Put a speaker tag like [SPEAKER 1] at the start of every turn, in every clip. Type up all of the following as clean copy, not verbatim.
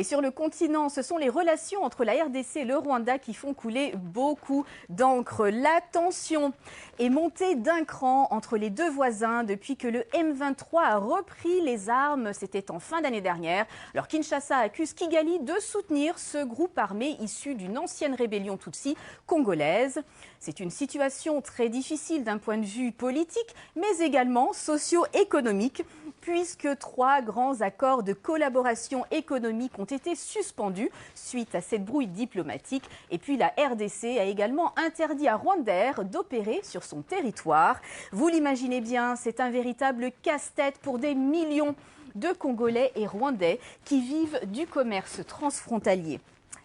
[SPEAKER 1] Et sur le continent, ce sont les relations entre la RDC et le Rwanda qui font couler beaucoup d'encre. La tension est montée d'un cran entre les deux voisins depuis que le M23 a repris les armes. C'était en fin d'année dernière. Alors Kinshasa accuse Kigali de soutenir ce groupe armé issu d'une ancienne rébellion Tutsi congolaise. C'est une situation très difficile d'un point de vue politique, mais également socio-économique, puisque 3 grands accords de collaboration économique ont été suspendus suite à cette brouille diplomatique. Et puis la RDC a également interdit à Rwandair d'opérer sur son territoire. Vous l'imaginez bien, c'est un véritable casse-tête pour des millions de Congolais et Rwandais qui vivent du commerce transfrontalier.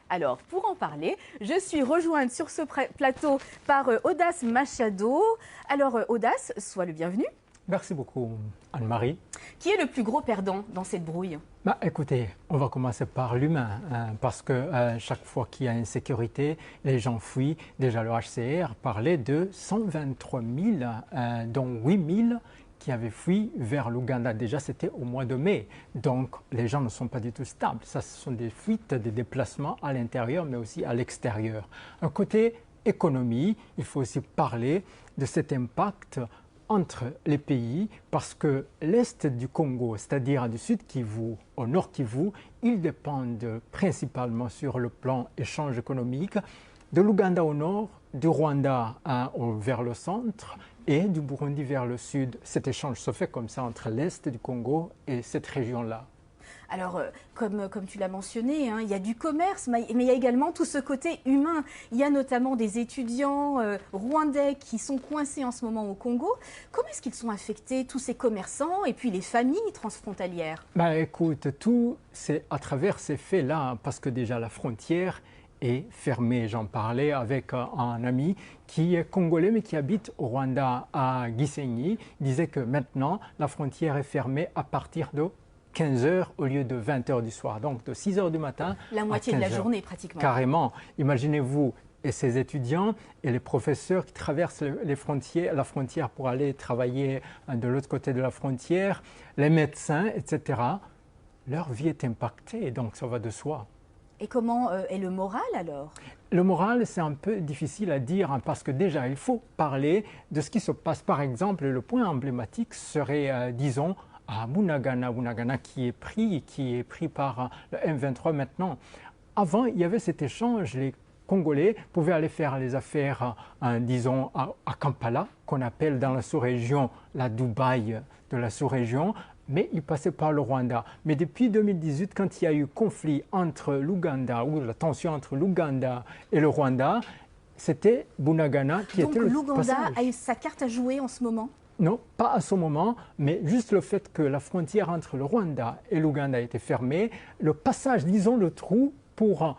[SPEAKER 1] Alors, pour en parler, je suis rejointe sur ce plateau par Audace Machado. Alors, Audace, sois le bienvenu.
[SPEAKER 2] Merci beaucoup, Anne-Marie.
[SPEAKER 1] Qui est le plus gros perdant dans cette brouille?
[SPEAKER 2] Écoutez, on va commencer par l'humain, parce que chaque fois qu'il y a insécurité, les gens fuient. Déjà, le HCR parlait de 123 000, dont 8 000 qui avaient fui vers l'Ouganda. Déjà, c'était au mois de mai. Donc, les gens ne sont pas du tout stables. Ça, ce sont des fuites, des déplacements à l'intérieur, mais aussi à l'extérieur. Un côté économie, il faut aussi parler de cet impact entre les pays, parce que l'Est du Congo, c'est-à-dire du Sud Kivu au Nord Kivu, ils dépendent principalement sur le plan échange économique de l'Ouganda au nord, du Rwanda vers le centre et du Burundi vers le sud. Cet échange se fait comme ça entre l'Est du Congo et cette région-là.
[SPEAKER 1] Alors, comme tu l'as mentionné, il y a du commerce, mais il y a également tout ce côté humain. Il y a notamment des étudiants rwandais qui sont coincés en ce moment au Congo. Comment est-ce qu'ils sont affectés, tous ces commerçants, et puis les familles transfrontalières?
[SPEAKER 2] Écoute, tout c'est à travers ces faits-là, parce que déjà la frontière est fermée. J'en parlais avec un ami qui est congolais mais qui habite au Rwanda, à Gisenyi. Il disait que maintenant, la frontière est fermée à partir de 15 h au lieu de 20 h du soir, donc de 6 h du matin
[SPEAKER 1] la moitié
[SPEAKER 2] à 15
[SPEAKER 1] de la journée pratiquement.
[SPEAKER 2] Carrément. Imaginez-vous et ces étudiants et les professeurs qui traversent la frontière pour aller travailler de l'autre côté de la frontière, les médecins, etc. Leur vie est impactée, donc ça va de soi.
[SPEAKER 1] Et comment est le moral alors?
[SPEAKER 2] Le moral, c'est un peu difficile à dire parce que déjà, il faut parler de ce qui se passe. Par exemple, le point emblématique serait, disons, à Bunagana qui est pris par le M23 maintenant. Avant, il y avait cet échange, les Congolais pouvaient aller faire les affaires, disons, à Kampala, qu'on appelle dans la sous-région la Dubaï de la sous-région, mais ils passaient par le Rwanda. Mais depuis 2018, quand il y a eu conflit entre l'Ouganda, ou la tension entre l'Ouganda et le Rwanda, c'était Bunagana qui était le
[SPEAKER 1] Donc l'Ouganda
[SPEAKER 2] passage.
[SPEAKER 1] a sa carte à jouer en ce moment?
[SPEAKER 2] Non, pas à ce moment, mais juste le fait que la frontière entre le Rwanda et l'Ouganda était fermée, le passage, disons le trou, pour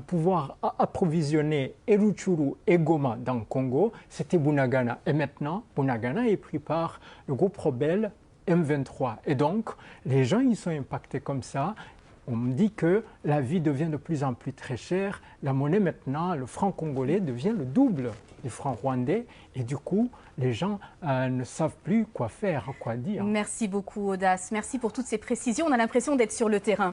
[SPEAKER 2] pouvoir approvisionner Rutshuru et Goma dans le Congo, c'était Bunagana. Et maintenant, Bunagana est pris par le groupe rebelle M23. Et donc, les gens ils sont impactés comme ça. On me dit que la vie devient de plus en plus très chère. La monnaie maintenant, le franc congolais devient le double du franc rwandais. Et du coup, les gens ne savent plus quoi faire, quoi dire.
[SPEAKER 1] Merci beaucoup, Audace. Merci pour toutes ces précisions. On a l'impression d'être sur le terrain.